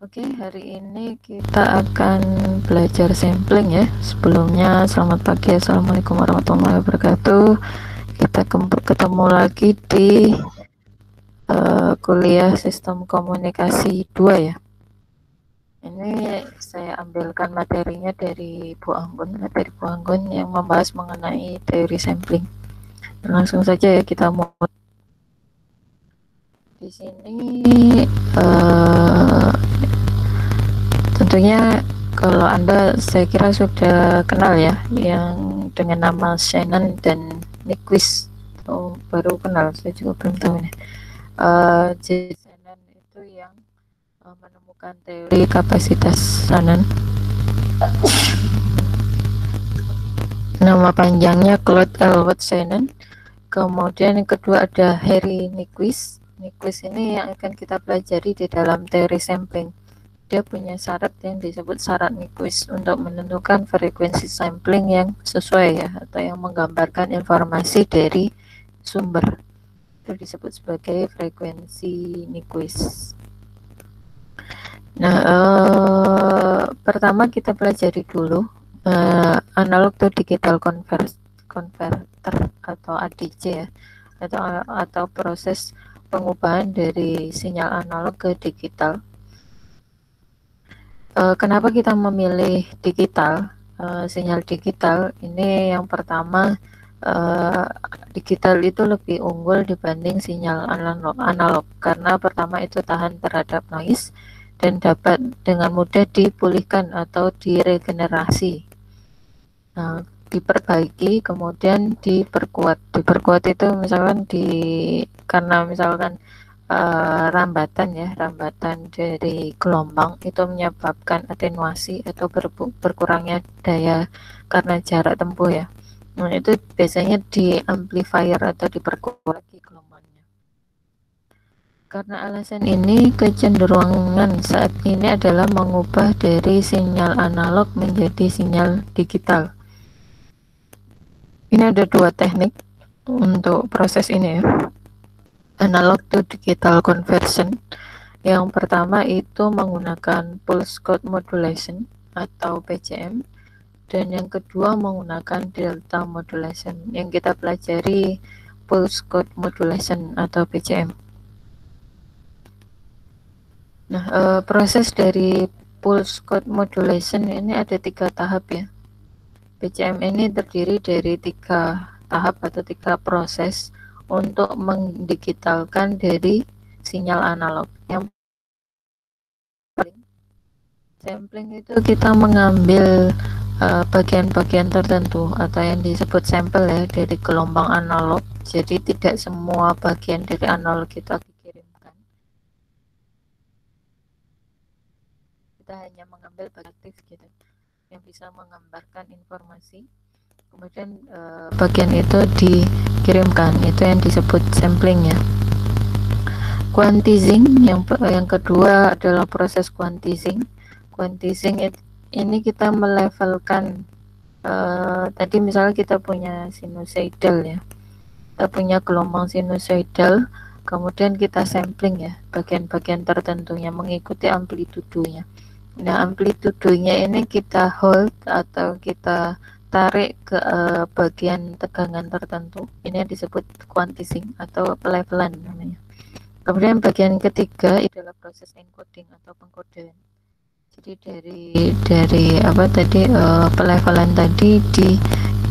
Oke, hari ini kita akan belajar sampling ya. Sebelumnya, selamat pagi, assalamualaikum warahmatullahi wabarakatuh. Kita ketemu lagi di kuliah sistem komunikasi 2 ya. Ini saya ambilkan materinya dari Bu Anggun, materi Bu Anggun yang membahas mengenai teori sampling. Langsung saja ya kita mulai. Di sini tentunya kalau Anda saya kira sudah kenal ya yang dengan nama Shannon dan Nyquist. Oh, baru kenal, saya juga belum tahu nih. Jadi Shannon itu yang menemukan teori kapasitas Shannon. Nama panjangnya Claude Elwood Shannon. Kemudian yang kedua ada Harry Nyquist. Nyquist ini yang akan kita pelajari di dalam teori sampling. Dia punya syarat yang disebut syarat Nyquist untuk menentukan frekuensi sampling yang sesuai ya, atau yang menggambarkan informasi dari sumber. Itu disebut sebagai frekuensi Nyquist. Nah, pertama kita pelajari dulu analog to digital converter atau ADC ya, atau proses pengubahan dari sinyal analog ke digital. Kenapa kita memilih digital, sinyal digital ini? Yang pertama, digital itu lebih unggul dibanding sinyal analog karena pertama itu tahan terhadap noise dan dapat dengan mudah dipulihkan atau diregenerasi, diperbaiki kemudian diperkuat itu misalkan karena misalkan rambatan dari gelombang itu menyebabkan atenuasi atau berkurangnya daya karena jarak tempuh ya. Nah, itu biasanya di amplifier atau diperkuat lagi gelombangnya. Karena alasan ini, kecenderungan saat ini adalah mengubah dari sinyal analog menjadi sinyal digital. Ini ada dua teknik untuk proses ini ya. Analog to digital conversion. Yang pertama itu menggunakan pulse code modulation atau PCM, dan yang kedua menggunakan delta modulation. Yang kita pelajari pulse code modulation atau PCM. Nah, proses dari pulse code modulation ini ada 3 tahap ya. PCM ini terdiri dari 3 tahap atau 3 proses untuk mendigitalkan dari sinyal analog. Yang sampling itu kita mengambil bagian-bagian tertentu atau yang disebut sampel ya dari gelombang analog. Jadi tidak semua bagian dari analog kita dikirimkan. Kita hanya mengambil bagian aktif gitu yang bisa menggambarkan informasi. Kemudian bagian itu dikirimkan, itu yang disebut sampling ya. Quantizing yang kedua adalah proses quantizing. Quantizing ini kita melevelkan tadi misalnya kita punya sinusoidal ya, kita punya gelombang sinusoidal, kemudian kita sampling ya bagian-bagian tertentunya mengikuti amplitudonya. Nah, amplitudonya ini kita hold atau kita tarik ke bagian tegangan tertentu. Ini disebut quantizing atau pelevelan namanya. Kemudian bagian ketiga adalah proses encoding atau pengkodean. Jadi dari apa tadi pelevelan tadi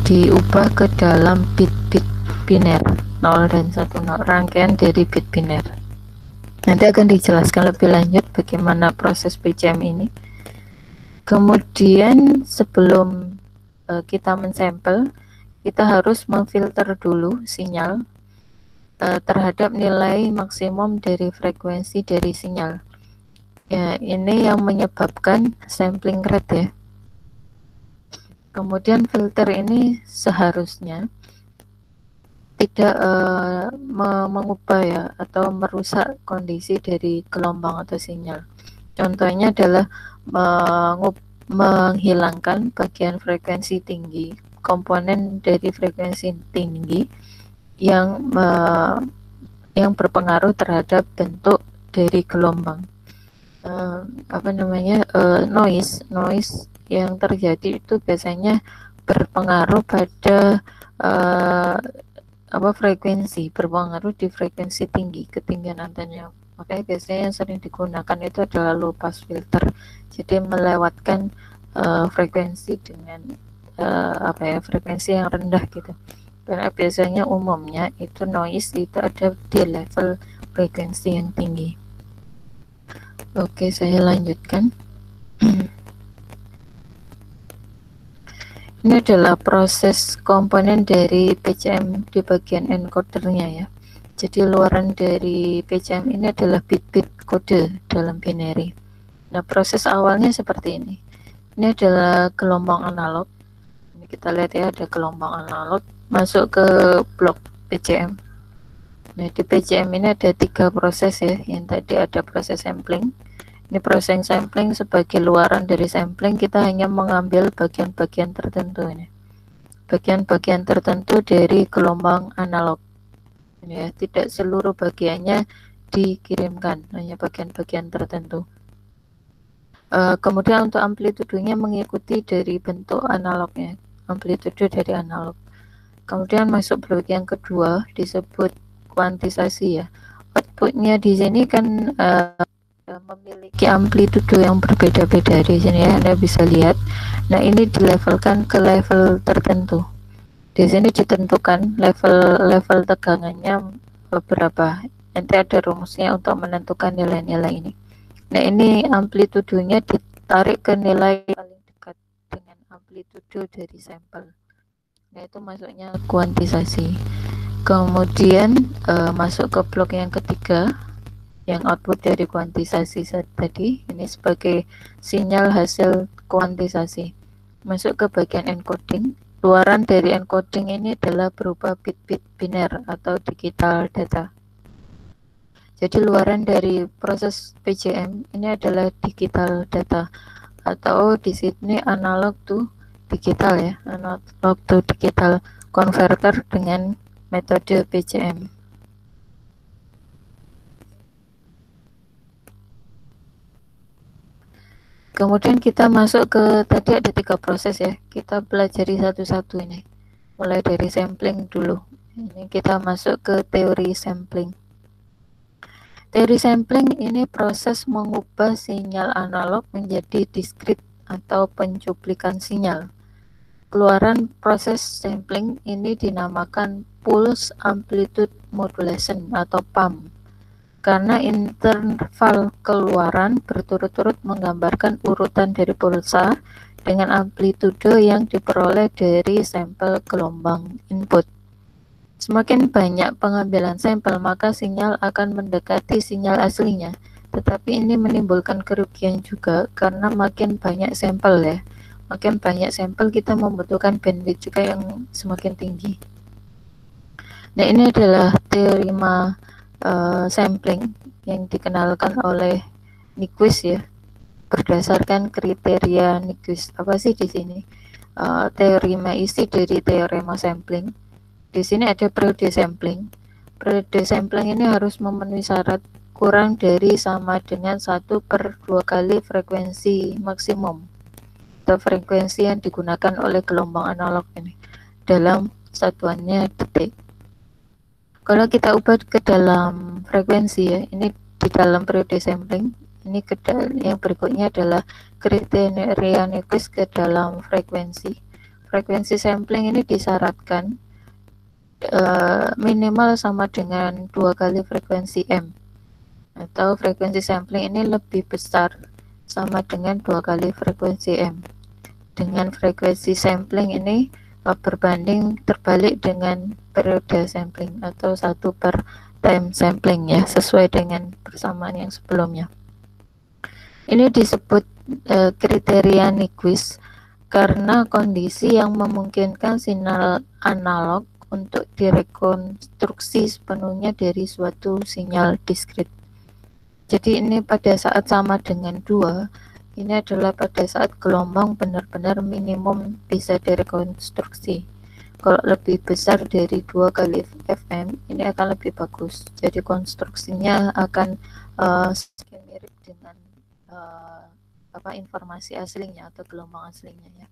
diubah ke dalam bit-bit biner 0 dan 1, rangkaian dari bit biner. Nanti akan dijelaskan lebih lanjut bagaimana proses PCM ini. Kemudian sebelum kita mensampel, kita harus memfilter dulu sinyal terhadap nilai maksimum dari frekuensi dari sinyal. Ya, ini yang menyebabkan sampling rate ya. Kemudian filter ini seharusnya tidak mengubah ya atau merusak kondisi dari gelombang atau sinyal. Contohnya adalah menghilangkan bagian frekuensi tinggi, komponen dari frekuensi tinggi yang berpengaruh terhadap bentuk dari gelombang. noise yang terjadi itu biasanya berpengaruh pada berpengaruh di frekuensi tinggi, ketinggian antena. Makanya biasanya yang sering digunakan itu adalah low pass filter, jadi melewatkan frekuensi dengan frekuensi yang rendah gitu. Karena biasanya umumnya itu noise itu ada di level frekuensi yang tinggi. Oke, saya lanjutkan. Ini adalah proses komponen dari PCM di bagian encodernya ya. Jadi luaran dari PCM ini adalah bit-bit kode dalam binary. Nah, proses awalnya seperti ini. Ini adalah gelombang analog. Ini kita lihat ya, ada gelombang analog masuk ke blok PCM. Nah, di PCM ini ada 3 proses ya. Yang tadi ada proses sampling. Ini proses sampling, sebagai luaran dari sampling kita hanya mengambil bagian-bagian tertentu ini. Bagian-bagian tertentu dari gelombang analog. Ini ya, tidak seluruh bagiannya dikirimkan, hanya bagian-bagian tertentu. Kemudian untuk amplitudenya mengikuti dari bentuk analognya, amplitude dari analog. Kemudian masuk blok yang kedua disebut kuantisasi ya. Outputnya di sini kan memiliki amplitude yang berbeda-beda di sini ya, Anda bisa lihat. Nah, ini dilevelkan ke level tertentu. Di sini ditentukan level tegangannya berapa. Nanti ada rumusnya untuk menentukan nilai-nilai ini. Nah, ini amplitudenya ditarik ke nilai paling dekat dengan amplitude dari sampel. Nah, itu masuknya kuantisasi. Kemudian masuk ke blok yang ketiga, yang output dari kuantisasi tadi. Ini sebagai sinyal hasil kuantisasi. Masuk ke bagian encoding. Luaran dari encoding ini adalah berupa bit-bit biner atau digital data. Jadi luaran dari proses PCM ini adalah digital data, atau di sini analog to digital ya, analog to digital converter dengan metode PCM. Kemudian kita masuk ke, tadi ada 3 proses ya, kita pelajari satu-satu ini. Mulai dari sampling dulu. Ini kita masuk ke teori sampling. Teori sampling ini proses mengubah sinyal analog menjadi diskrit atau pencuplikan sinyal. Keluaran proses sampling ini dinamakan pulse amplitude modulation atau PAM, karena interval keluaran berturut-turut menggambarkan urutan dari pulsa dengan amplitude yang diperoleh dari sampel gelombang input. Semakin banyak pengambilan sampel, maka sinyal akan mendekati sinyal aslinya. Tetapi ini menimbulkan kerugian juga karena makin banyak sampel ya. Makin banyak sampel kita membutuhkan bandwidth juga yang semakin tinggi. Nah, ini adalah teorema sampling yang dikenalkan oleh Nyquist ya. Berdasarkan kriteria Nyquist. Apa sih di sini? Teorema isi dari teorema sampling. Di sini ada periode sampling. Periode sampling ini harus memenuhi syarat kurang dari sama dengan 1/2 kali frekuensi maksimum atau frekuensi yang digunakan oleh gelombang analog ini dalam satuannya detik. Kalau kita ubah ke dalam frekuensi ya, ini di dalam periode sampling, ini yang berikutnya adalah kriteria Nyquist ke dalam frekuensi. Frekuensi sampling ini disyaratkan minimal sama dengan 2 kali frekuensi M, atau frekuensi sampling ini lebih besar sama dengan 2 kali frekuensi M. Dengan frekuensi sampling ini berbanding terbalik dengan periode sampling atau 1/time sampling ya, sesuai dengan persamaan yang sebelumnya. Ini disebut kriteria Nyquist karena kondisi yang memungkinkan sinyal analog untuk direkonstruksi sepenuhnya dari suatu sinyal diskrit. Jadi ini pada saat sama dengan 2, ini adalah pada saat gelombang benar-benar minimum bisa direkonstruksi. Kalau lebih besar dari 2 kali FM, ini akan lebih bagus. Jadi konstruksinya akan mirip dengan informasi aslinya atau gelombang aslinya ya.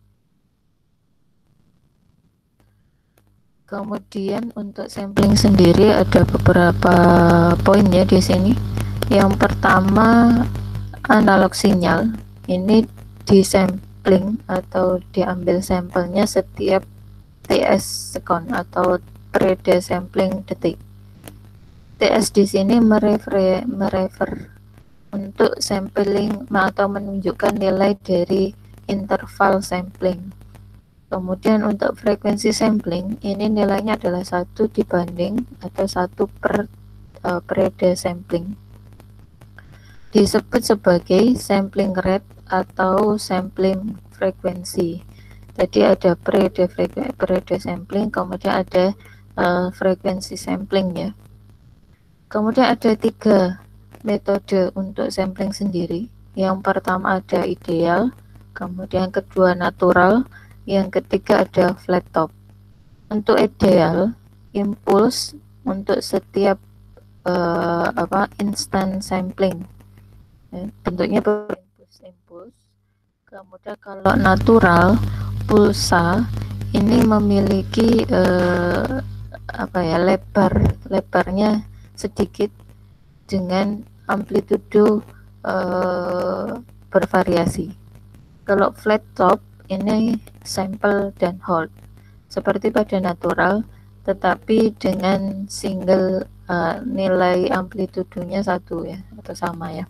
Kemudian untuk sampling sendiri ada beberapa poin ya di sini. Yang pertama, analog sinyal ini disampling atau diambil sampelnya setiap TS sekon atau periode sampling detik. TS di sini merefer untuk sampling atau menunjukkan nilai dari interval sampling. Kemudian untuk frekuensi sampling ini nilainya adalah 1 dibanding atau 1 per periode sampling. Disebut sebagai sampling rate atau sampling frekuensi. Jadi ada periode sampling, kemudian ada frekuensi sampling ya. Kemudian ada 3 metode untuk sampling sendiri. Yang pertama ada ideal, kemudian kedua natural, yang ketiga ada flat top. Untuk ideal, impuls untuk setiap instant sampling, bentuknya impuls. Kemudian kalau natural, pulsa ini memiliki lebarnya sedikit dengan amplitudo bervariasi. Kalau flat top ini sample dan hold seperti pada natural, tetapi dengan single nilai amplitudonya 1 ya, atau sama ya.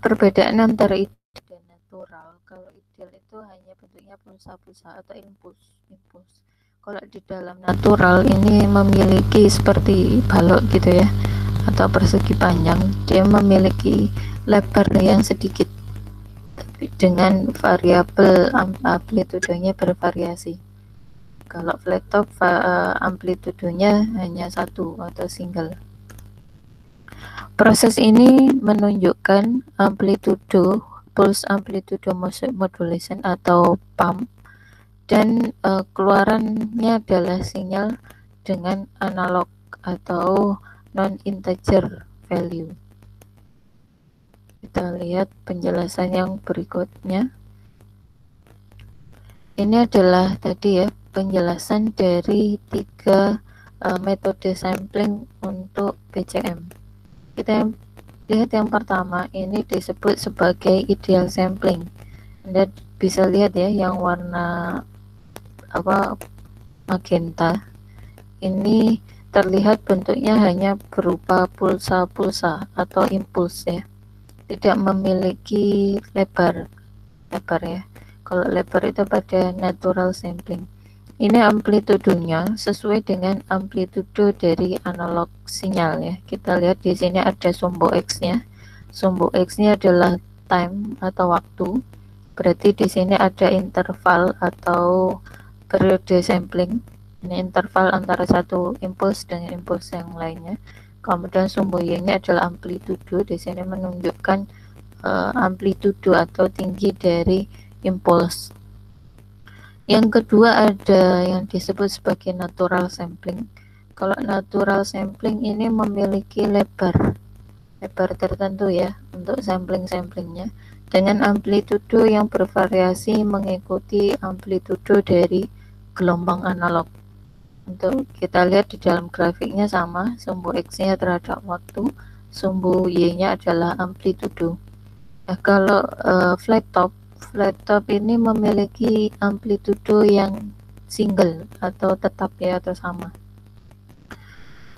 Perbedaan antara ideal dan natural, kalau ideal itu hanya bentuknya pulsa-pulsa atau impuls. Kalau di dalam natural ini memiliki seperti balok gitu ya, atau persegi panjang, dia memiliki lebar yang sedikit dengan variabel amplitudenya bervariasi. Kalau flat top amplitudenya hanya 1 atau single. Proses ini menunjukkan amplitudo pulse amplitudo modulation atau PAM, dan keluarannya adalah sinyal dengan analog atau non-integer value. Kita lihat penjelasan yang berikutnya. Ini adalah tadi ya penjelasan dari 3 metode sampling untuk PCM. Kita lihat yang pertama, ini disebut sebagai ideal sampling. Anda bisa lihat ya yang warna magenta ini terlihat bentuknya hanya berupa pulsa-pulsa atau impuls ya, tidak memiliki lebar ya. Kalau lebar itu pada natural sampling. Ini amplitudonya sesuai dengan amplitudo dari analog sinyal ya. Kita lihat di sini ada sumbu X-nya. Sumbu X-nya adalah time atau waktu. Berarti di sini ada interval atau periode sampling. Ini interval antara satu impuls dengan impuls yang lainnya. Kemudian sumbu Y-nya adalah amplitudo. Di sini menunjukkan amplitudo atau tinggi dari impuls. Yang kedua ada yang disebut sebagai natural sampling. Kalau natural sampling ini memiliki lebar tertentu ya untuk sampling-samplingnya, dengan amplitudo yang bervariasi mengikuti amplitudo dari gelombang analog. Untuk kita lihat di dalam grafiknya sama, sumbu X-nya terhadap waktu, sumbu Y-nya adalah amplitudo. Nah, kalau flat top ini memiliki amplitudo yang single atau tetap ya, atau sama.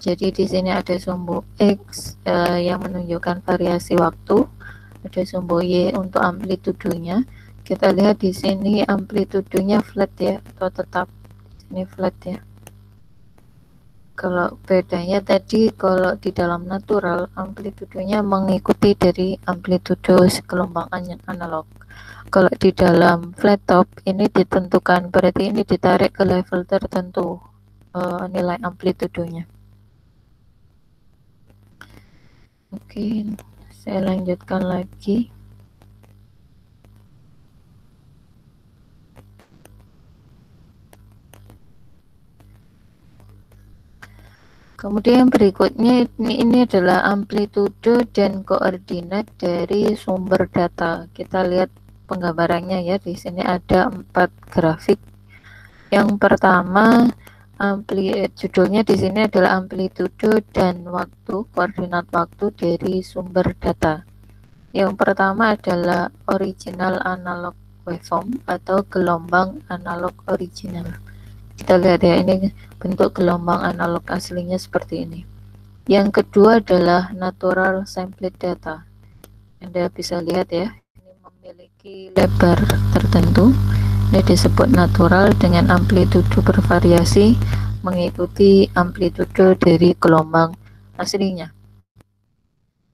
Jadi di sini ada sumbu X yang menunjukkan variasi waktu, ada sumbu Y untuk amplitudonya. Kita lihat di sini amplitudonya flat ya, atau tetap. Ini flat ya. Kalau bedanya tadi, kalau di dalam natural amplitudonya mengikuti dari amplitudo gelombang analog. Kalau di dalam flat top ini ditentukan, berarti ini ditarik ke level tertentu nilai amplitudonya. Oke, saya lanjutkan lagi. Kemudian berikutnya ini adalah amplitudo dan koordinat dari sumber data. Kita lihat penggambarannya ya. Di sini ada 4 grafik. Yang pertama, judulnya di sini adalah amplitudo dan waktu, koordinat waktu dari sumber data. Yang pertama adalah original analog waveform atau gelombang analog original. Kita lihat ya, ini bentuk gelombang analog aslinya seperti ini. Yang kedua adalah natural sampled data. Anda bisa lihat ya, ini memiliki lebar tertentu. Ini disebut natural dengan amplitudo bervariasi mengikuti amplitudo dari gelombang aslinya.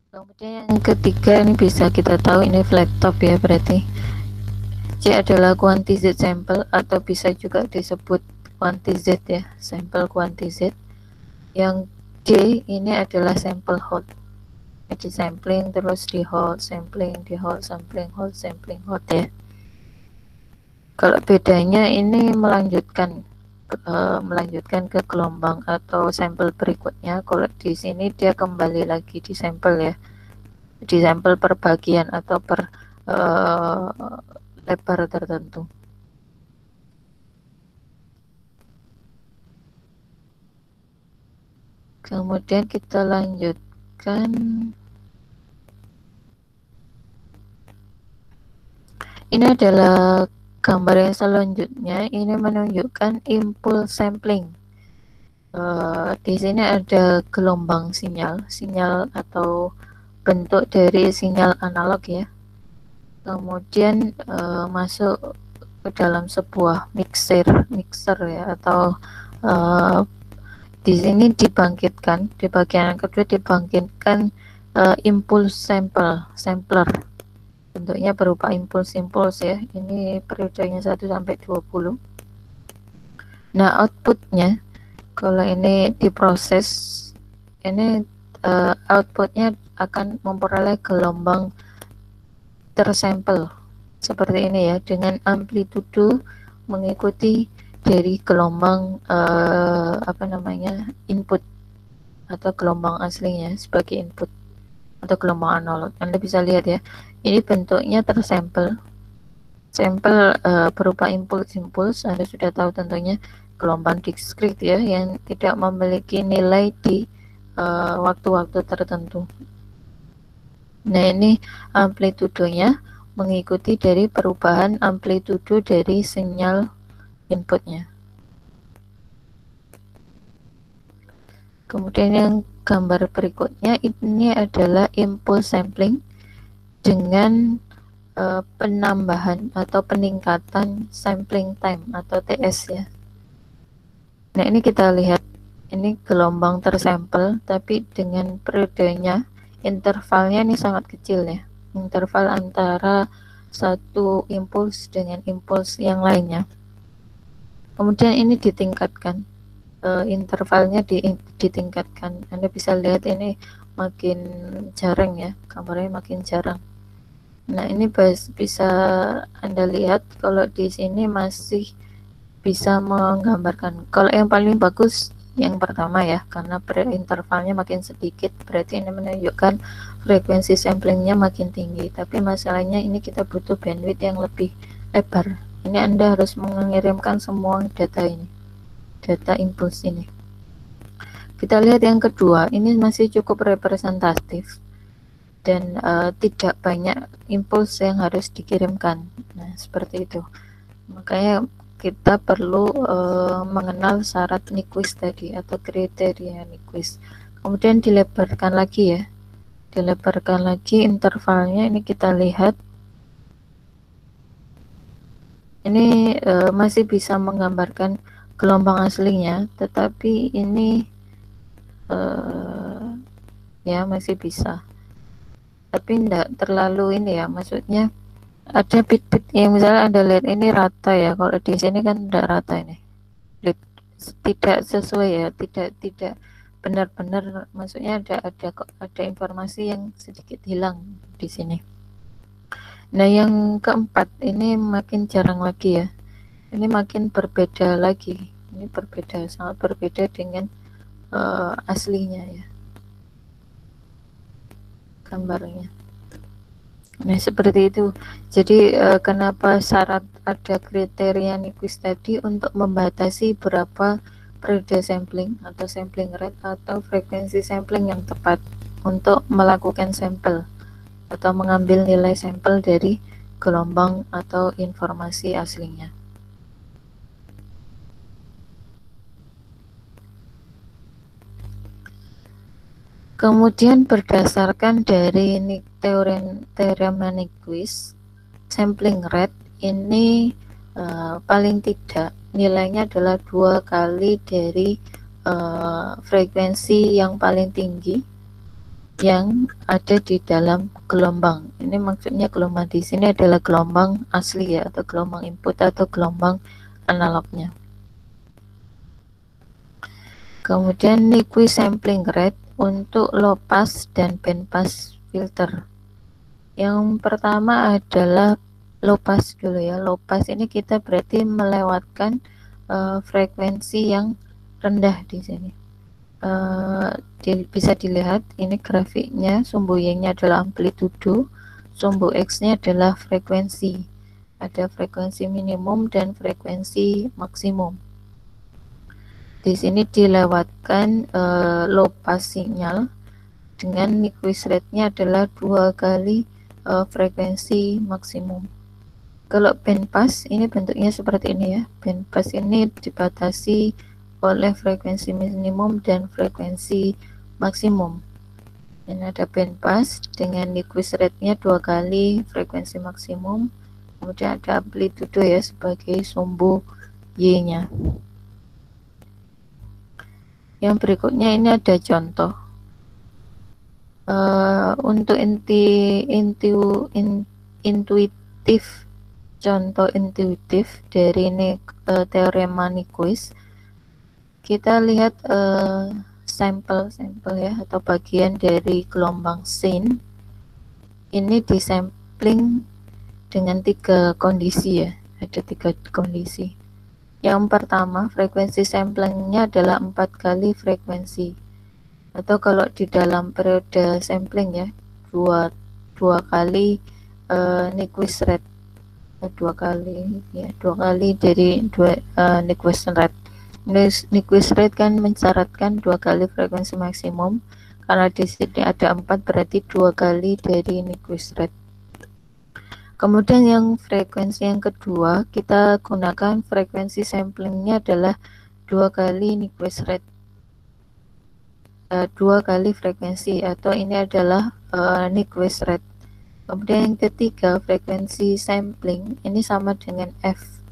Kemudian yang ketiga ini bisa kita tahu ini flat top ya, berarti C adalah quantized sample atau bisa juga disebut quantized ya, sampel quantized. Yang D ini adalah sampling hold. Jadi sampling terus di hold, sampling di hold, sampling hold ya. Kalau bedanya ini melanjutkan ke gelombang atau sampel berikutnya. Kalau di sini dia kembali lagi di sampel ya, di sampel per bagian atau per lebar tertentu. Kemudian kita lanjutkan. Ini adalah gambar yang selanjutnya. Ini menunjukkan impulse sampling. Di sini ada gelombang sinyal atau bentuk dari sinyal analog ya. Kemudian masuk ke dalam sebuah mixer ya, atau di sini dibangkitkan, di bagian yang kedua dibangkitkan impulse sampler. Bentuknya berupa impuls ya. Ini periodenya 1 sampai 20. Nah, outputnya kalau ini diproses, ini outputnya akan memperoleh gelombang tersampel seperti ini ya, dengan amplitudo mengikuti dari gelombang input atau gelombang aslinya sebagai input atau gelombang analog. Anda bisa lihat ya, ini bentuknya tersampel, berupa impuls. Anda sudah tahu tentunya gelombang diskrit ya, yang tidak memiliki nilai di waktu-waktu tertentu. Nah, ini amplitudonya mengikuti dari perubahan amplitudo dari sinyal inputnya. Kemudian yang gambar berikutnya ini adalah impulse sampling dengan penambahan atau peningkatan sampling time atau TS ya. Nah, ini kita lihat, ini gelombang tersampel tapi dengan periodenya, intervalnya ini sangat kecil ya, interval antara satu impuls dengan impuls yang lainnya. Kemudian ini ditingkatkan, intervalnya ditingkatkan. Anda bisa lihat ini makin jarang ya, gambarnya makin jarang. Nah, ini bisa Anda lihat kalau di sini masih bisa menggambarkan. Kalau yang paling bagus yang pertama ya, karena intervalnya makin sedikit, berarti ini menunjukkan frekuensi samplingnya makin tinggi. Tapi masalahnya ini kita butuh bandwidth yang lebih lebar. Ini Anda harus mengirimkan semua data ini, data impuls ini. Kita lihat yang kedua, ini masih cukup representatif dan tidak banyak impuls yang harus dikirimkan. Nah, seperti itu. Makanya kita perlu mengenal syarat Nyquist tadi atau kriteria Nyquist. Kemudian dilebarkan lagi ya, dilebarkan lagi intervalnya. Ini kita lihat, ini masih bisa menggambarkan gelombang aslinya, tetapi ini ya masih bisa, tapi tidak terlalu ini ya, maksudnya ada bit-bit yang misalnya Anda lihat ini rata ya, kalau di sini kan tidak rata, ini tidak sesuai ya, tidak benar-benar, maksudnya ada informasi yang sedikit hilang di sini. Nah, yang keempat ini makin jarang lagi ya, ini makin berbeda lagi, ini berbeda, sangat berbeda dengan aslinya ya, gambarnya. Nah, seperti itu. Jadi kenapa syarat ada kriteria Nyquist tadi untuk membatasi berapa periode sampling atau sampling rate atau frekuensi sampling yang tepat untuk melakukan sampel atau mengambil nilai sampel dari gelombang atau informasi aslinya. Kemudian berdasarkan dari teorema Nyquist, sampling rate ini paling tidak nilainya adalah 2 kali dari frekuensi yang paling tinggi yang ada di dalam gelombang. Ini maksudnya gelombang di sini adalah gelombang asli ya, atau gelombang input atau gelombang analognya. Kemudian Nyquist sampling rate untuk low pass dan band pass filter. Yang pertama adalah low pass dulu ya. Low pass ini kita berarti melewatkan frekuensi yang rendah di sini. Bisa dilihat ini grafiknya, sumbu Y-nya adalah amplitudo, sumbu X-nya adalah frekuensi. Ada frekuensi minimum dan frekuensi maksimum. Di sini dilewatkan low pass sinyal dengan Nyquist rate-nya adalah 2 kali frekuensi maksimum. Kalau band pass ini bentuknya seperti ini ya. Band pass ini dibatasi oleh frekuensi minimum dan frekuensi maksimum. Ini ada band pass dengan Nyquist rate-nya 2 kali frekuensi maksimum. Kemudian ada amplitudo ya sebagai sumbu Y-nya. Yang berikutnya ini ada contoh. Untuk intuitif, contoh intuitif dari teorema Nyquist, kita lihat sampel ya, atau bagian dari gelombang sine ini disampling dengan 3 kondisi ya, ada 3 kondisi. Yang pertama, frekuensi samplingnya adalah 4 kali frekuensi, atau kalau di dalam periode sampling ya, dua kali Nyquist rate, 2 kali dari Nyquist rate. Nyquist rate kan mensyaratkan 2 kali frekuensi maksimum, karena di sini ada 4 berarti 2 kali dari Nyquist rate. Kemudian yang frekuensi yang kedua, kita gunakan frekuensi samplingnya adalah 2 kali Nyquist rate, 2 kali frekuensi, atau ini adalah Nyquist rate. Kemudian yang ketiga, frekuensi sampling ini sama dengan F,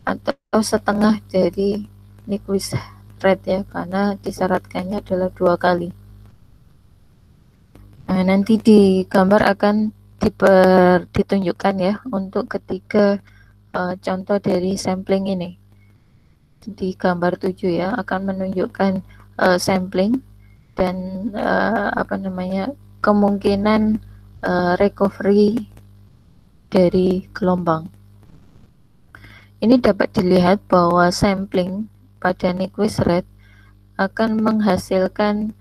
atau setengah dari Nyquist rate ya, karena disyaratkannya adalah 2 kali. Nah, nanti di gambar akan ditunjukkan ya untuk ketiga contoh dari sampling ini. Di gambar 7 ya akan menunjukkan sampling dan kemungkinan recovery dari gelombang. Ini dapat dilihat bahwa sampling pada Nyquist rate akan menghasilkan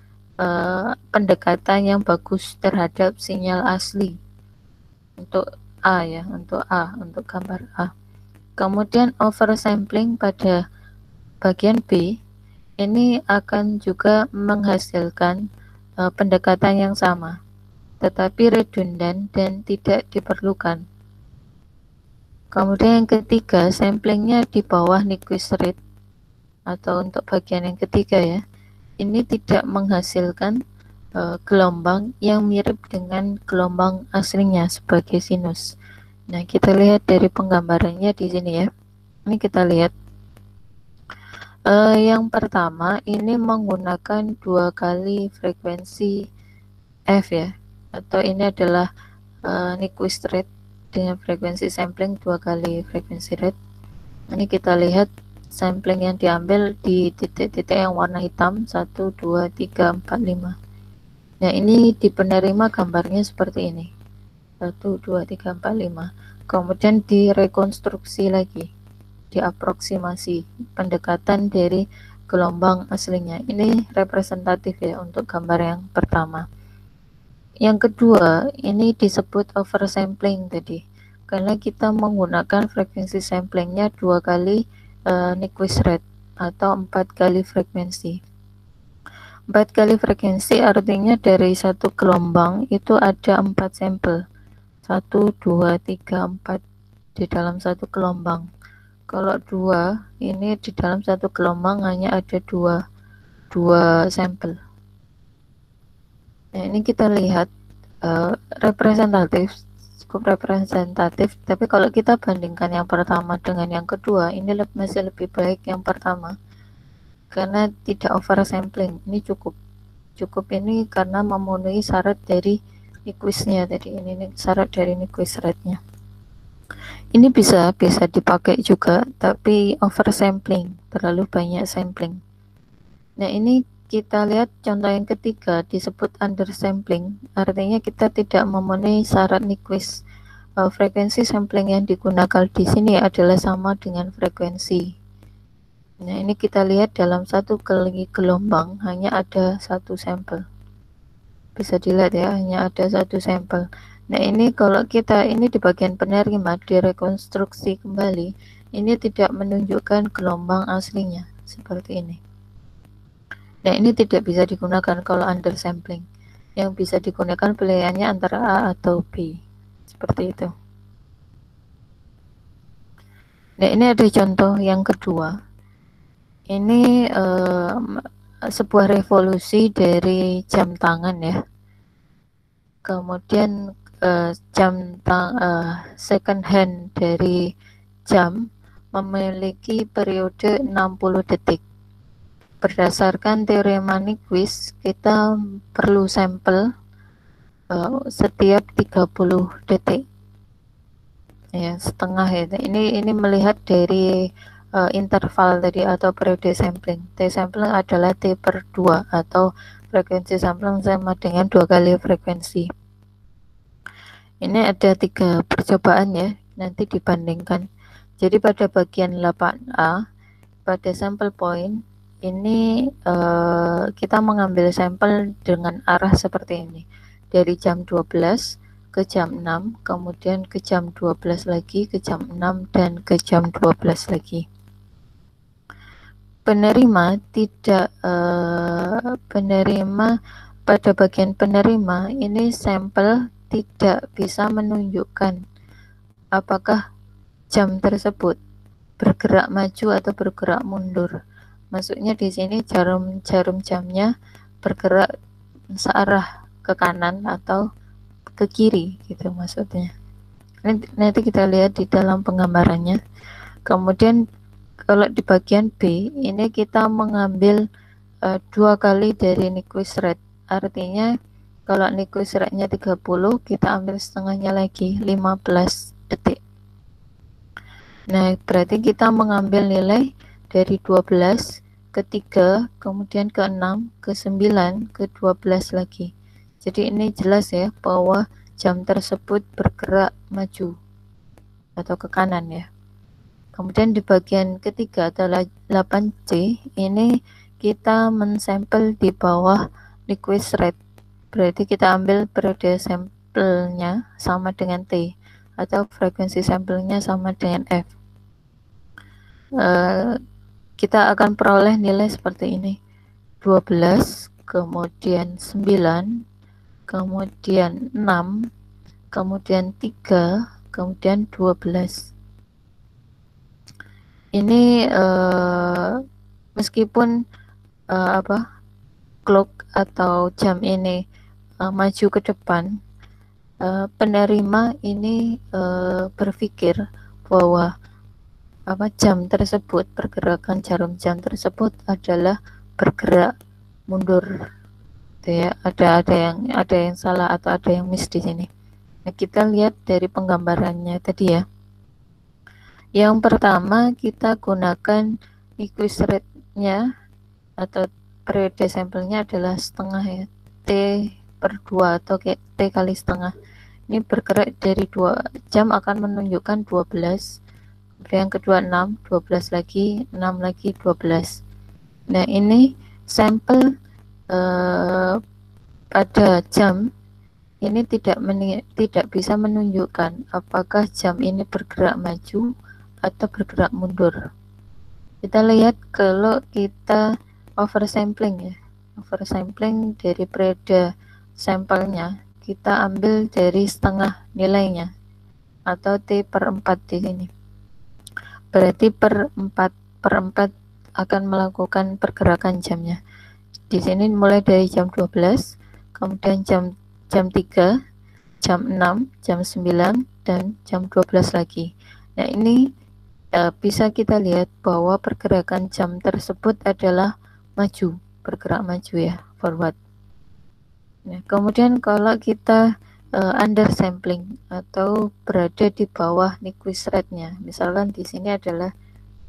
pendekatan yang bagus terhadap sinyal asli untuk A ya, untuk gambar A. Kemudian oversampling pada bagian B ini akan juga menghasilkan pendekatan yang sama, tetapi redundan dan tidak diperlukan. Kemudian yang ketiga, samplingnya di bawah Nyquist rate, atau untuk bagian yang ketiga ya, ini tidak menghasilkan gelombang yang mirip dengan gelombang aslinya sebagai sinus. Nah, kita lihat dari penggambarannya di sini ya. Ini kita lihat yang pertama ini menggunakan 2 kali frekuensi F ya, atau ini adalah Nyquist rate dengan frekuensi sampling 2 kali frekuensi rate. Ini kita lihat sampling yang diambil di titik-titik yang warna hitam 1, 2, 3, 4, 5. Nah, ini di penerima gambarnya seperti ini 1, 2, 3, 4, 5. Kemudian direkonstruksi lagi, diaproksimasi pendekatan dari gelombang aslinya. Ini representatif ya untuk gambar yang pertama. Yang kedua, ini disebut oversampling tadi, karena kita menggunakan frekuensi samplingnya 2 kali Nyquist rate atau 4 kali frekuensi. 4 kali frekuensi artinya dari satu gelombang itu ada 4 sampel, 1, 2, 3, 4 di dalam satu gelombang. Kalau 2, ini di dalam satu gelombang hanya ada 2 sampel. Nah, ini kita lihat cukup representatif, tapi kalau kita bandingkan yang pertama dengan yang kedua, ini masih lebih baik yang pertama karena tidak oversampling. Ini cukup ini karena memenuhi syarat dari Nyquist-nya tadi. Ini syarat dari Nyquist rate-nya. Ini bisa dipakai juga, tapi oversampling, terlalu banyak sampling. Nah, ini kita lihat contoh yang ketiga disebut undersampling, artinya kita tidak memenuhi syarat Nyquist. Frekuensi sampling yang digunakan di sini adalah sama dengan frekuensi. Nah, ini kita lihat dalam satu gelombang hanya ada satu sampel. Bisa dilihat ya, hanya ada satu sampel. Nah, ini kalau kita ini di bagian penerima direkonstruksi kembali, ini tidak menunjukkan gelombang aslinya seperti ini. Nah, ini tidak bisa digunakan kalau undersampling. Yang bisa digunakan pilihannya antara A atau B. Seperti itu. Nah, ini ada contoh yang kedua. Ini sebuah revolusi dari jam tangan ya. Kemudian second hand dari jam memiliki periode 60 detik. Berdasarkan teorema Nyquist, kita perlu sampel setiap 30 detik. Ya, setengah ya. Ini melihat dari interval tadi atau periode sampling. T sampling adalah T per 2 atau frekuensi sampling sama dengan 2 kali frekuensi. Ini ada 3 percobaan ya, nanti dibandingkan. Jadi pada bagian 8A, pada sampel point, ini kita mengambil sampel dengan arah seperti ini. Dari jam 12 ke jam 6, kemudian ke jam 12 lagi, ke jam 6, dan ke jam 12 lagi. Penerima pada bagian penerima ini sampel tidak bisa menunjukkan apakah jam tersebut bergerak maju atau bergerak mundur. Maksudnya di sini jarum jamnya bergerak searah ke kanan atau ke kiri gitu maksudnya. Nanti kita lihat di dalam penggambarannya. Kemudian kalau di bagian B ini kita mengambil 2 kali dari Nyquist rate. Artinya kalau Nyquist rate-nya 30, kita ambil setengahnya lagi 15 detik. Nah, berarti kita mengambil nilai dari 12 ke 3, kemudian ke 6, ke 9, ke 12 lagi. Jadi ini jelas ya bahwa jam tersebut bergerak maju atau ke kanan ya. Kemudian di bagian ketiga adalah 8C, ini kita mensampel di bawah Nyquist rate. Berarti kita ambil periode sampelnya sama dengan T atau frekuensi sampelnya sama dengan F. Kita akan peroleh nilai seperti ini, 12, kemudian 9, kemudian 6, kemudian 3, kemudian 12. Ini meskipun clock atau jam ini maju ke depan, penerima ini berpikir bahwa jam tersebut, pergerakan jarum jam tersebut adalah bergerak mundur. Ya, ada yang salah atau ada yang miss di sini. Nah, kita lihat dari penggambarannya tadi ya. Yang pertama kita gunakan Nyquist rate-nya atau periode sampelnya adalah setengah ya, T per 2 atau T kali setengah. Ini bergerak dari 2 jam akan menunjukkan 12. Kemudian yang kedua 6, 12 lagi, 6 lagi, 12. Nah, ini sampel pada jam ini tidak bisa menunjukkan apakah jam ini bergerak maju atau bergerak mundur. Kita lihat kalau kita oversampling ya, oversampling dari periode sampelnya, kita ambil dari setengah nilainya atau T/4 di sini. Berarti per 4 akan melakukan pergerakan jamnya. Di sini mulai dari jam 12, kemudian jam 3, jam 6, jam 9, dan jam 12 lagi. Nah, ini bisa kita lihat bahwa pergerakan jam tersebut adalah maju, bergerak maju ya, forward. Nah, kemudian kalau kita undersampling atau berada di bawah Nyquist rate-nya, misalkan di sini adalah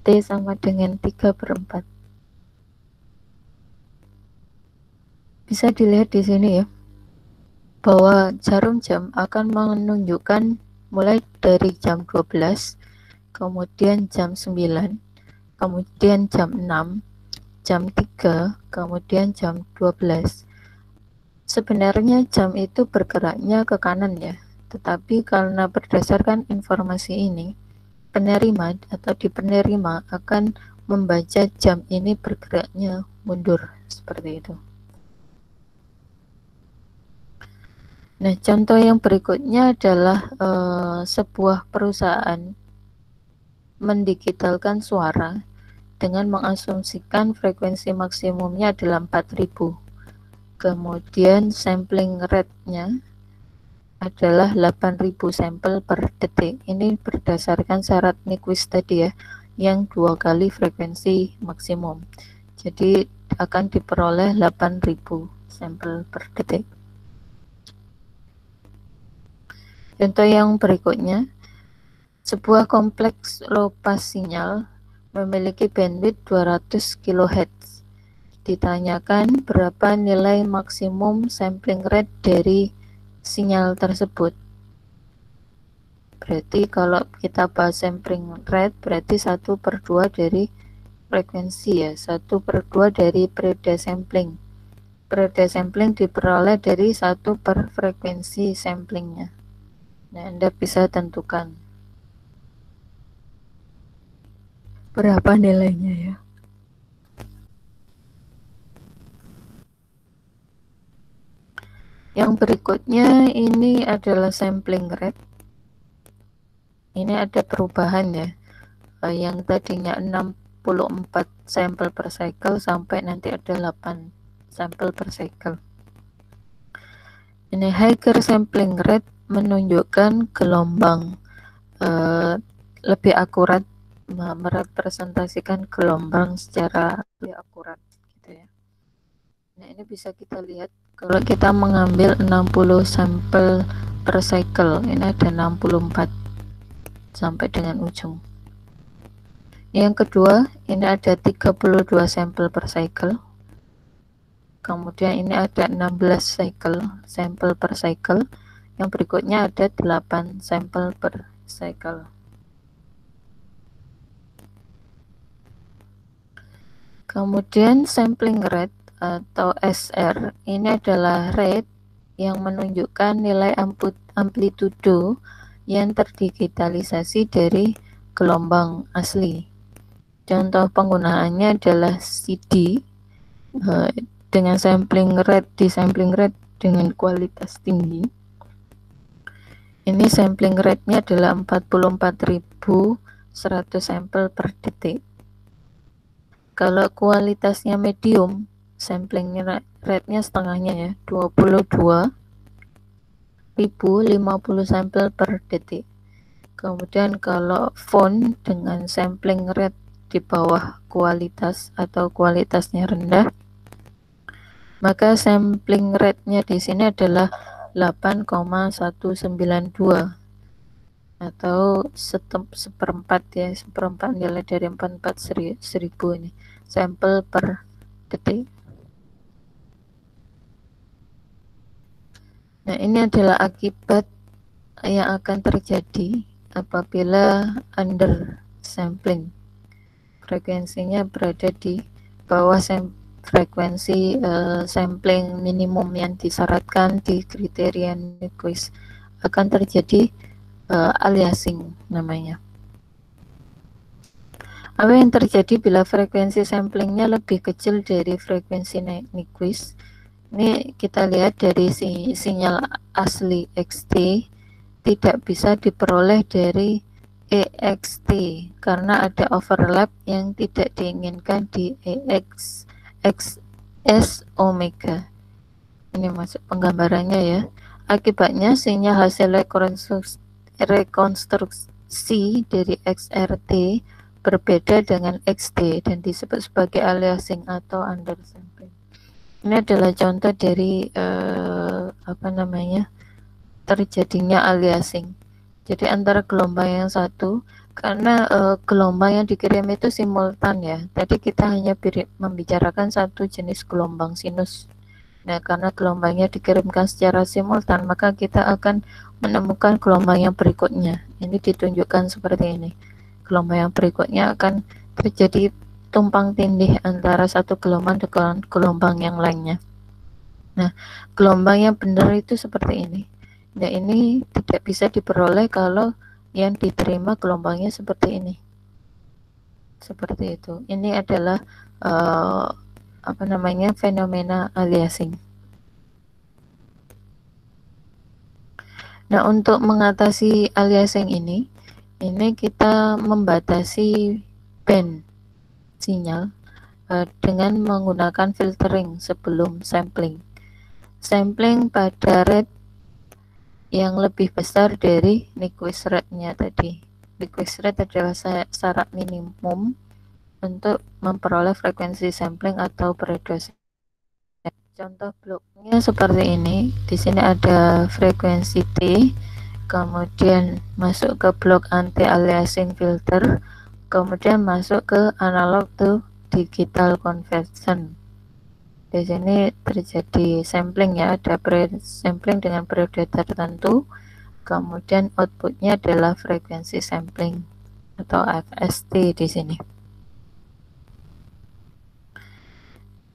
T sama dengan 3/4. Bisa dilihat di sini ya, bahwa jarum jam akan menunjukkan mulai dari jam 12, kemudian jam 9, kemudian jam 6, jam 3, kemudian jam 12. Sebenarnya jam itu bergeraknya ke kanan ya, tetapi karena berdasarkan informasi ini, penerima atau di penerima akan membaca jam ini bergeraknya mundur, seperti itu. Nah, contoh yang berikutnya adalah sebuah perusahaan mendigitalkan suara dengan mengasumsikan frekuensi maksimumnya adalah 4000. Kemudian sampling rate-nya adalah 8000 sampel per detik. Ini berdasarkan syarat Nyquist tadi ya, yang 2 kali frekuensi maksimum. Jadi akan diperoleh 8000 sampel per detik. Contoh yang berikutnya, sebuah kompleks low pass sinyal memiliki bandwidth 200 kHz. Ditanyakan berapa nilai maksimum sampling rate dari sinyal tersebut. Berarti kalau kita bahas sampling rate berarti 1/2 dari frekuensi ya, 1/2 dari periode sampling. Periode sampling diperoleh dari 1 per frekuensi samplingnya. Nah, Anda bisa tentukan berapa nilainya ya. Yang berikutnya ini adalah sampling rate. Ini ada perubahan ya, yang tadinya 64 sampel per cycle sampai nanti ada 8 sampel per cycle. Ini higher sampling rate menunjukkan gelombang lebih akurat, merepresentasikan gelombang secara lebih akurat gitu ya. Nah, ini bisa kita lihat kalau kita mengambil 60 sampel per cycle, ini ada 64 sampai dengan ujung. Yang kedua, ini ada 32 sampel per cycle. Kemudian ini ada 16 sampel per cycle. Yang berikutnya ada 8 sampel per cycle. Kemudian sampling rate atau SR ini adalah rate yang menunjukkan nilai amplitudo yang terdigitalisasi dari gelombang asli. Contoh penggunaannya adalah CD dengan sampling rate dengan kualitas tinggi. Ini sampling rate-nya adalah 44.100 sampel per detik. Kalau kualitasnya medium, sampling rate-nya setengahnya ya, 22.050 sampel per detik. Kemudian kalau font dengan sampling rate di bawah kualitas atau kualitasnya rendah, maka sampling rate-nya di sini adalah 8,192 atau seperempat ya, seperempat nilai dari 44.000 ini sampel per detik. Nah, ini adalah akibat yang akan terjadi apabila under sampling, frekuensinya berada di bawah frekuensi sampling minimum yang disyaratkan di kriteria Nyquist, akan terjadi aliasing namanya. Apa yang terjadi bila frekuensi samplingnya lebih kecil dari frekuensi Nyquist? Ini kita lihat dari sinyal asli XT tidak bisa diperoleh dari EXT karena ada overlap yang tidak diinginkan di XS omega. Ini masuk penggambarannya ya. Akibatnya sinyal hasil rekonstruksi dari XRT berbeda dengan XT dan disebut sebagai aliasing atau undersampling. Ini adalah contoh dari terjadinya aliasing. Jadi antara gelombang yang satu, karena gelombang yang dikirim itu simultan ya. Tadi kita hanya membicarakan satu jenis gelombang sinus. Nah, karena gelombangnya dikirimkan secara simultan, maka kita akan menemukan gelombang yang berikutnya. Ini ditunjukkan seperti ini. Gelombang yang berikutnya akan terjadi tumpang tindih antara satu gelombang dengan gelombang yang lainnya. Nah, gelombang yang benar itu seperti ini. Nah, ini tidak bisa diperoleh kalau yang diterima gelombangnya seperti ini. Seperti itu. Ini adalah fenomena aliasing. Nah, untuk mengatasi aliasing ini kita membatasi band sinyal dengan menggunakan filtering sebelum sampling. Sampling pada rate yang lebih besar dari Nyquist rate-nya tadi. Nyquist rate adalah syarat minimum untuk memperoleh frekuensi sampling atau predosing. Contoh bloknya seperti ini. Di sini ada frekuensi T, kemudian masuk ke blok anti-aliasing filter, kemudian masuk ke analog to digital conversion. Di sini terjadi sampling ya, ada sampling dengan periode tertentu, kemudian outputnya adalah frekuensi sampling atau FST di sini.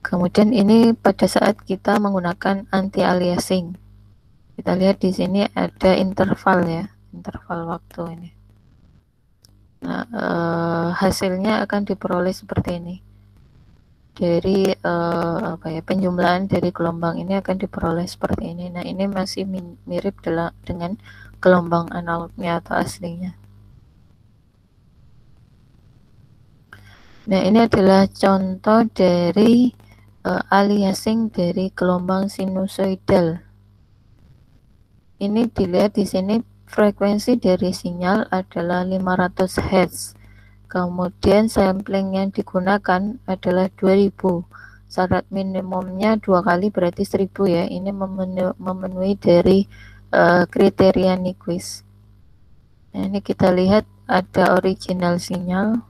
Kemudian ini pada saat kita menggunakan anti aliasing, kita lihat di sini ada interval ya, interval waktu ini. Nah, hasilnya akan diperoleh seperti ini. Dari penjumlahan dari gelombang ini akan diperoleh seperti ini. Nah, ini masih mirip dengan gelombang analognya atau aslinya. Nah, ini adalah contoh dari aliasing dari gelombang sinusoidal. Ini dilihat di sini frekuensi dari sinyal adalah 500 Hz. Kemudian sampling yang digunakan adalah 2000. Syarat minimumnya 2 kali berarti 1000 ya. Ini memenuhi dari kriteria Nyquist. Nah, ini kita lihat ada original sinyal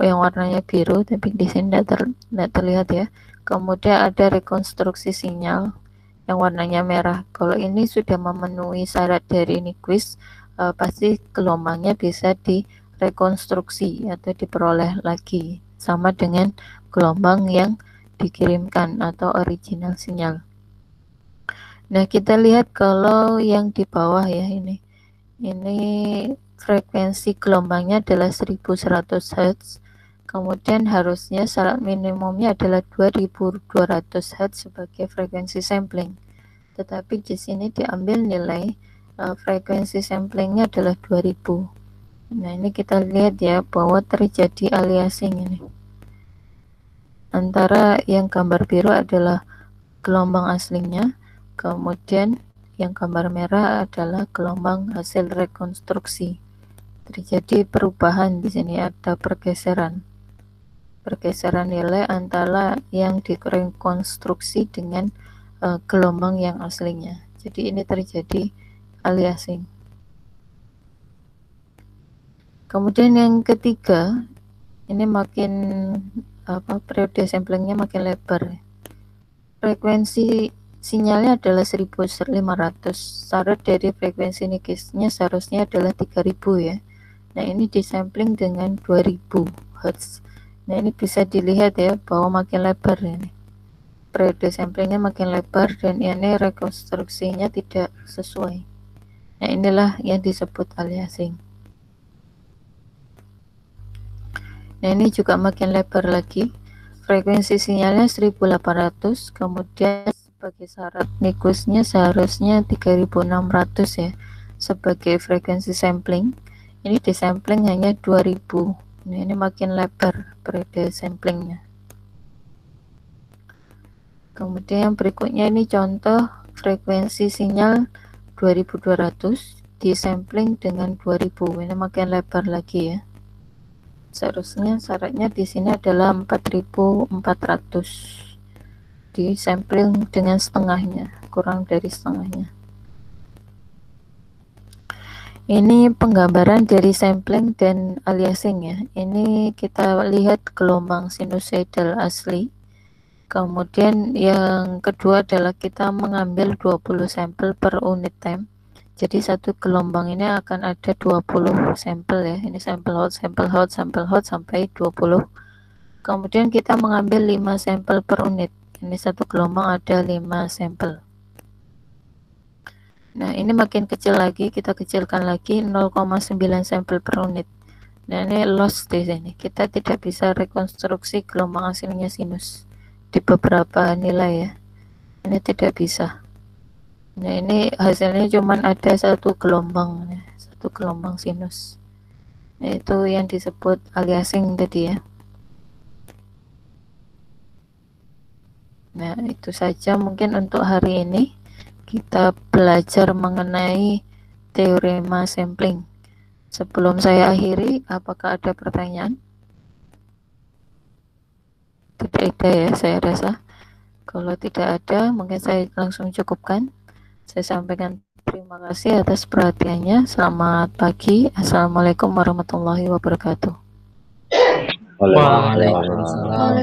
yang warnanya biru, tapi di sini tidak terlihat ya. Kemudian ada rekonstruksi sinyal yang warnanya merah. Kalau ini sudah memenuhi syarat dari Nyquist, pasti gelombangnya bisa direkonstruksi atau diperoleh lagi sama dengan gelombang yang dikirimkan atau original sinyal. Nah, kita lihat kalau yang di bawah ya, ini frekuensi gelombangnya adalah 1100 Hz. Kemudian harusnya syarat minimumnya adalah 2200 Hz sebagai frekuensi sampling. Tetapi di sini diambil nilai frekuensi samplingnya adalah 2000. Nah, ini kita lihat ya bahwa terjadi aliasing ini. Antara yang gambar biru adalah gelombang aslinya, kemudian yang gambar merah adalah gelombang hasil rekonstruksi. Terjadi perubahan di sini, ada pergeseran nilai antara yang direkonstruksi dengan gelombang yang aslinya. Jadi ini terjadi aliasing. Kemudian yang ketiga, ini makin periode samplingnya makin lebar. Frekuensi sinyalnya adalah 1500. Syarat dari frekuensi Nyquist-nya seharusnya adalah 3000 ya. Nah, ini disampling dengan 2000 Hz. Nah, ini bisa dilihat ya bahwa makin lebar ini. Periode samplingnya makin lebar dan ini rekonstruksinya tidak sesuai. Nah, inilah yang disebut aliasing. Nah, ini juga makin lebar lagi. Frekuensi sinyalnya 1800, kemudian sebagai syarat nikusnya seharusnya 3600 ya. Sebagai frekuensi sampling, ini disampling hanya 2000. Nah, ini makin lebar periode samplingnya. Kemudian berikutnya ini contoh frekuensi sinyal 2200 disampling dengan 2000. Ini makin lebar lagi ya. Seharusnya syaratnya di sini adalah 4400, disampling dengan setengahnya, kurang dari setengahnya. Ini penggambaran dari sampling dan aliasing ya. Ini kita lihat gelombang sinusoidal asli. Kemudian yang kedua adalah kita mengambil 20 sampel per unit time. Jadi satu gelombang ini akan ada 20 sampel ya. Ini sampel hot, sampel hot, sampel hot sampai 20. Kemudian kita mengambil 5 sampel per unit. Ini satu gelombang ada 5 sampel. Nah, ini makin kecil lagi, kita kecilkan lagi 0,9 sampel per unit. Nah, ini loss di sini. Kita tidak bisa rekonstruksi gelombang aslinya sinus di beberapa nilai ya. Ini tidak bisa. Nah, ini hasilnya cuman ada satu gelombang sinus. Nah, itu yang disebut aliasing tadi ya. Nah, itu saja mungkin untuk hari ini. Kita belajar mengenai teorema sampling. Sebelum saya akhiri, apakah ada pertanyaan? Tidak ada ya, saya rasa. Kalau tidak ada, mungkin saya langsung cukupkan. Saya sampaikan terima kasih atas perhatiannya. Selamat pagi. Assalamualaikum warahmatullahi wabarakatuh. Waalaikumsalam.